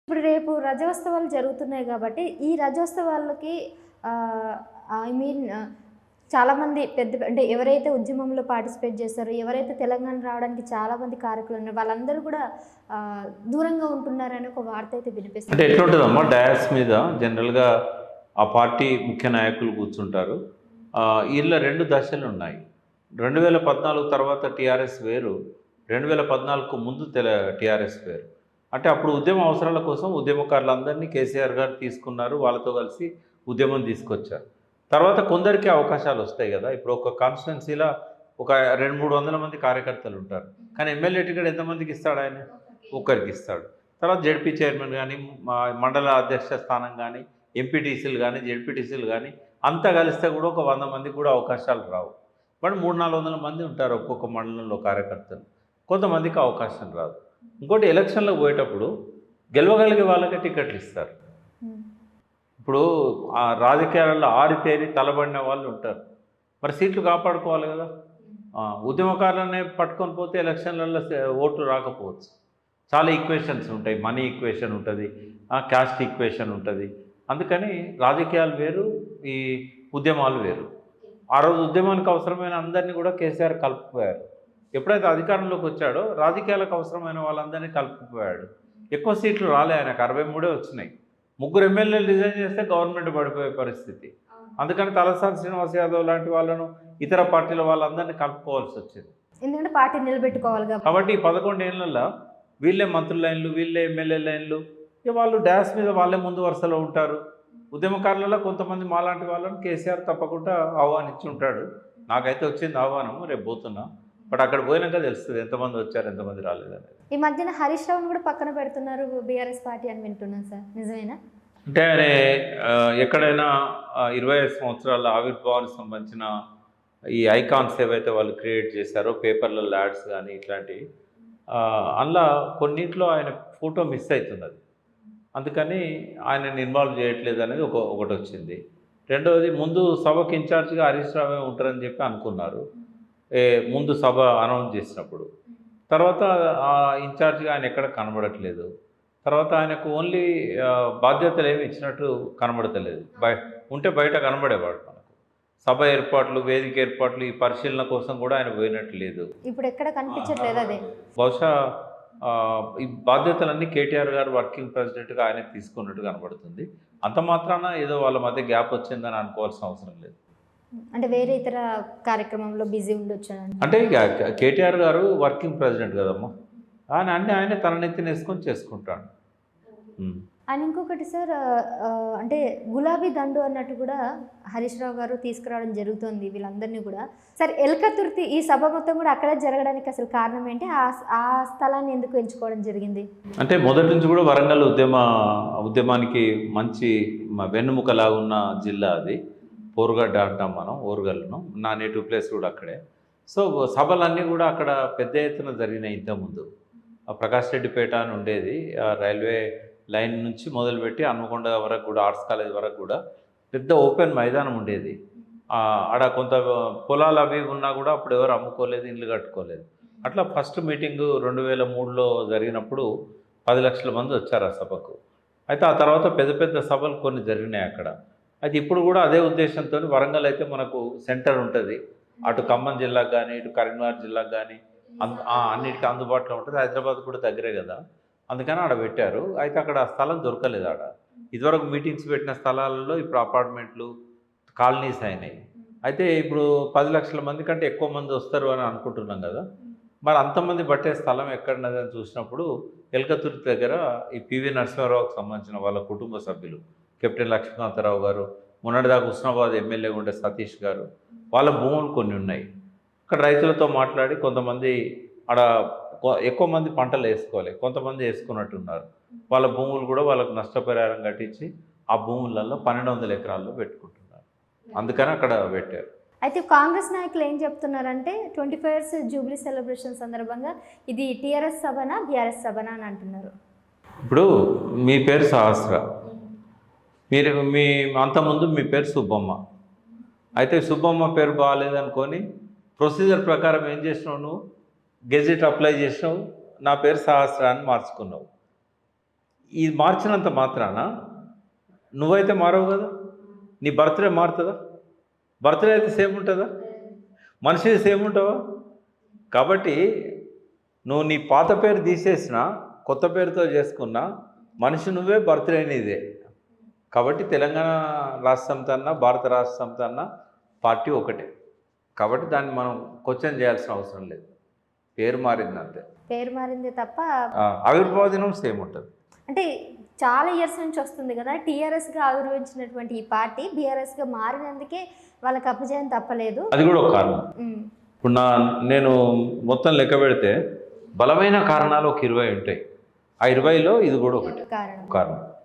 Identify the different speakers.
Speaker 1: ఇప్పుడు రేపు రజోత్సవాలు జరుగుతున్నాయి కాబట్టి, ఈ రజోత్సవాలకి ఆహ్, ఐ మీన్ చాలామంది పెద్ద అంటే ఎవరైతే ఉద్యమంలో పార్టిసిపేట్ చేస్తారో, ఎవరైతే తెలంగాణ రావడానికి చాలామంది కారకులున్నారో వాళ్ళందరూ కూడా దూరంగా ఉంటున్నారని ఒక వార్త అయితే
Speaker 2: అంటే
Speaker 1: వినిపిస్తుంది.
Speaker 2: ఎట్లుంటుందమ్మా డయాస్ మీద జనరల్‌గా ఆ పార్టీ ముఖ్య నాయకులు కూర్చుంటారు. ఈళ్ళ 2 దశలు ఉన్నాయి. 2014 తర్వాత టీఆర్ఎస్ వేరు. 2014కు ముందు టీఆర్ఎస్ వేరు. అంటే అప్పుడు ఉద్యమ అవసరాల కోసం ఉద్యమకారులందరినీ కేసీఆర్ గారు తీసుకున్నారు. వాళ్ళతో కలిసి ఉద్యమం తీసుకొచ్చారు. తర్వాత కొందరికి అవకాశాలు వస్తాయి గదా! ఇప్పుడు ఒక కాన్స్టిట్యున్సీ‌ల ఒక 2, 300 మంది కార్యకర్తలు ఉంటారు. కానీ ఎమ్మెల్యే టికెట్ ఎంతమందికి ఇస్తాడు ఆయన? ఒక్కరికి ఇస్తాడు. తర్వాత జెడ్పీ చైర్మన్ గానీ, మండల అధ్యక్ష స్థానం గానీ, ఎంపీటీసీలు గానీ, జెడ్పీటీసీలు గానీ అంతా కలిస్తే కూడా ఒక 100 మందికి కూడా అవకాశాలు రావు. బట్ 300, 400 మంది ఉంటారు ఒక్కొక్క మండలంలో కార్యకర్తలు. కొంతమందికి అవకాశం రాదు. ఇంకోటి ఎలక్షన్‌లోకి పోయేటప్పుడు గెలవగలిగే వాళ్ళకే టికెట్లు ఇస్తారు.
Speaker 1: హ్మ్.
Speaker 2: ఇప్పుడు రాజకీయాలలో ఆరితేరి తలబడిన వాళ్ళు ఉంటారు. మరి సీట్లు కాపాడుకోవాలి కదా! ఉద్యమకారులనే పట్టుకొని పోతే ఎలక్షన్‌లలో ఓట్లు రాకపోవచ్చు. చాలా ఈక్వేషన్స్ ఉంటాయి. మనీ ఈక్వేషన్ ఉంటది. క్యాస్ట్ ఈక్వేషన్ ఉంటది. అందుకని రాజకీయాలు వేరు, ఈ ఉద్యమాలు వేరు. ఆ రోజు ఉద్యమానికి అవసరమైన అందరినీ కూడా కేసీఆర్ కలుపుకుపోయారు. ఎప్పుడైతే అధికారంలోకి వచ్చాడో రాజకీయాలకు అవసరమైన వాళ్ళందరినీ కలుపుకుపోయాడు. ఎక్కువ సీట్లు రాలే ఆయనకు 63 వచ్చినాయి. 3 ఎమ్మెల్యేలు రిజైన్ చేస్తే గవర్నమెంట్ పడిపోయే పరిస్థితి. అందుకని తలసాని శ్రీనివాస్ యాదవ్ లాంటి వాళ్ళను, ఇతర పార్టీల వాళ్ళందరినీ కలుపుకోవాల్సి వచ్చింది.
Speaker 1: ఎందుకంటే పార్టీ నిలబెట్టుకోవాలి కాబట్టి.
Speaker 2: కాబట్టి ఈ 11 ఏళ్లలో వీళ్ళే మంత్రుల లైన్లు, వీళ్ళే ఎమ్మెల్యే లైన్లు, ఇక వాళ్ళు డాష్ మీద వాళ్ళే ముందు వరుసలో ఉంటారు. ఉద్యమకారులలో కొంతమంది మాలాంటి వాళ్ళని కేసీఆర్ తప్పకుండా ఆహ్వానించి ఉంటాడు. నాకైతే వచ్చింది ఆహ్వానం, రేపు పోతున్నా. బట్ అక్కడ పోయినాక తెలుస్తుంది ఎంతమంది వచ్చారు, ఎంతమంది రాలేదనేది.
Speaker 1: ఈ మధ్యన హరీష్ రావుని కూడా పక్కన పెడుతున్నారు బీఆర్ఎస్ పార్టీ అని వింటున్నాను సార్. నిజమేనా?
Speaker 2: అంటే ఆయన ఎక్కడైనా 25 సంవత్సరాల ఆవిర్భావానికి సంబంధించిన ఈ ఐకాన్స్ ఏవైతే వాళ్ళు క్రియేట్ చేశారో పేపర్లలో యాడ్స్ కానీ ఇట్లాంటివి, అందులో కొన్నింటిలో ఆయన ఫోటో మిస్ అవుతున్నది. అందుకని ఆయనని ఇన్వాల్వ్ చేయట్లేదు అనేది ఒకటి వచ్చింది. రెండవది, ముందు సభకి ఇన్ఛార్జ్గా హరీష్ రావే ఉంటారని చెప్పి అనుకున్నారు ముందు సభ అనౌన్స్ చేసినప్పుడు. తర్వాత ఆ ఇన్ఛార్జ్గా ఆయన ఎక్కడ కనబడట్లేదు. తర్వాత ఆయనకు ఓన్లీ బాధ్యతలు ఏమి ఇచ్చినట్టు కనబడతలేదు. ఉంటే బయట కనబడేవాడు మనకు. సభ ఏర్పాట్లు, వేదిక ఏర్పాట్లు, ఈ పరిశీలన కోసం కూడా ఆయన పోయినట్టు లేదు.
Speaker 1: ఇప్పుడు ఎక్కడ కనిపించట్లేదు అదే.
Speaker 2: బహుశా ఈ బాధ్యతలన్నీ కేటీఆర్ గారు వర్కింగ్ ప్రెసిడెంట్గా ఆయన తీసుకున్నట్టు కనబడుతుంది. అంత మాత్రాన ఏదో వాళ్ళ మధ్య గ్యాప్ వచ్చిందని అనుకోవాల్సిన అవసరం లేదు.
Speaker 1: అంటే వేరే ఇతర కార్యక్రమంలో బిజీ ఉండొచ్చు.
Speaker 2: అంటే ఇక కేటీఆర్ గారు వర్కింగ్ ప్రెసిడెంట్ కదమ్మా, ఆయన అన్నీ ఆయన తన నెత్తిన వేసుకొని చేసుకుంటాడు.
Speaker 1: అండ్ ఇంకొకటి సార్, అంటే గులాబీ దండు అన్నట్టు కూడా హరీష్ రావు గారు తీసుకురావడం జరుగుతుంది వీళ్ళందరినీ కూడా. సార్, ఎల్కతుర్తి ఈ సభ మొత్తం కూడా అక్కడే జరగడానికి అసలు కారణం ఏంటి? ఆ స్థలాన్ని ఎందుకు ఎంచుకోవడం జరిగింది? అంటే
Speaker 2: మొదటి నుంచి కూడా వరంగల్ ఉద్యమానికి మంచి వెన్నుముకలాగా ఉన్న జిల్లా అది. పోరుగడ్డ అంటాం మనం, ఓరుగల్లును. నా నేటివ్ ప్లేస్ కూడా అక్కడే. సో సభలన్నీ కూడా అక్కడ పెద్ద ఎత్తున జరిగినాయి. ఇంతకుముందు ప్రకాష్ రెడ్డిపేట అని ఉండేది, రైల్వే లైన్ నుంచి మొదలుపెట్టి హన్మకొండ వరకు కూడా, ఆర్ట్స్ కాలేజ్ వరకు కూడా పెద్ద ఓపెన్ మైదానం ఉండేది. ఆడ కొంత పొలాలు అవి ఉన్నా కూడా అప్పుడు ఎవరు అమ్ముకోలేదు, ఇల్లు కట్టుకోలేదు. అట్లా ఫస్ట్ మీటింగు 2003లో జరిగినప్పుడు 10 లక్షల మంది వచ్చారు ఆ సభకు. అయితే ఆ తర్వాత పెద్ద పెద్ద సభలు కొన్ని జరిగినాయి అక్కడ. అయితే ఇప్పుడు కూడా అదే ఉద్దేశంతో వరంగల్ అయితే మనకు సెంటర్ ఉంటుంది. అటు ఖమ్మం జిల్లాకు కానీ, ఇటు కరీంనగర్ జిల్లాకు కానీ అన్నిటికీ అందుబాటులో ఉంటుంది. హైదరాబాద్ కూడా దగ్గరే కదా, అందుకని ఆడ పెట్టారు. అయితే అక్కడ స్థలం దొరకలేదు. ఆడ ఇదివరకు మీటింగ్స్ పెట్టిన స్థలాలలో ఇప్పుడు అపార్ట్మెంట్లు, కాలనీస్ అయినాయి. అయితే ఇప్పుడు 10 లక్షల మంది కంటే ఎక్కువ మంది వస్తారు అని అనుకుంటున్నాం కదా. మరి అంతమంది పట్టే స్థలం ఎక్కడున్నది అని చూసినప్పుడు ఎల్కతుర్తి దగ్గర ఈ పివి నరసింహారావుకి సంబంధించిన వాళ్ళ కుటుంబ సభ్యులు, కెప్టెన్ లక్ష్మీకాంతరావు గారు, మొన్నటిదాకా హుస్నాబాద్ ఎమ్మెల్యేగా ఉండే సతీష్ గారు, వాళ్ళ భూములు కొన్ని ఉన్నాయి. అక్కడ రైతులతో మాట్లాడి కొంతమంది ఆడ ఎక్కువ మంది పంటలు వేసుకోవాలి, కొంతమంది వేసుకున్నట్టున్నారు. వాళ్ళ భూములు కూడా వాళ్ళకు నష్టపరిహారం కట్టించి ఆ భూములలో 1200 ఎకరాల్లో పెట్టుకుంటున్నారు. అందుకని అక్కడ పెట్టారు.
Speaker 1: అయితే కాంగ్రెస్ నాయకులు ఏం చెప్తున్నారంటే 25 years జూబ్లీ సెలబ్రేషన్ సందర్భంగా ఇది టీఆర్ఎస్ సభనా బీఆర్ఎస్ సభనా అని అంటున్నారు.
Speaker 2: ఇప్పుడు మీ పేరు సహస్ర, మీ అంతకుముందు మీ పేరు సుబ్బమ్మ. అయితే సుబ్బమ్మ పేరు బాగాలేదనుకొని ప్రొసీజర్ ప్రకారం ఏం చేసినావు, నువ్వు గెజెట్ అప్లై చేసినావు, నా పేరు సహస్ర అని మార్చుకున్నావు. ఇది మార్చినంత మాత్రాన నువ్వైతే మారవు కదా, నీ బర్త్డే మారుతుందా? బర్త్డే అయితే సేమ్ ఉంటుందా? మనిషి సేమ్ ఉంటావా? కాబట్టి నువ్వు నీ పాత పేరు తీసేసినా కొత్త పేరుతో చేసుకున్నా మనిషి నువ్వే, బర్త్డే నీదే. కాబట్టి తెలంగాణ రాష్ట్రంతో అన్నా భారత రాష్ట్రంతో అన్నా పార్టీ ఒకటే. కాబట్టి దాన్ని మనం క్వశ్చన్ చేయాల్సిన అవసరం లేదు. పేరు మారింది అంతే.
Speaker 1: పేరు మారింది తప్ప
Speaker 2: ఆవిర్భావ దినం సేమ్ ఉంటుంది.
Speaker 1: అంటే చాలా ఇయర్స్ నుంచి వస్తుంది కదా, టీఆర్ఎస్గా ఆవిర్భవించినటువంటి ఈ పార్టీ బీఆర్ఎస్గా మారినందుకే వాళ్ళకి అపజయం తప్పలేదు.
Speaker 2: అది కూడా ఒక కారణం. ఇప్పుడు నేను మొత్తం లెక్క పెడితే బలమైన కారణాలు ఒక 20 ఉంటాయి. ఆ 20లో ఇది కూడా ఒకటి
Speaker 1: కారణం.
Speaker 2: కారణం.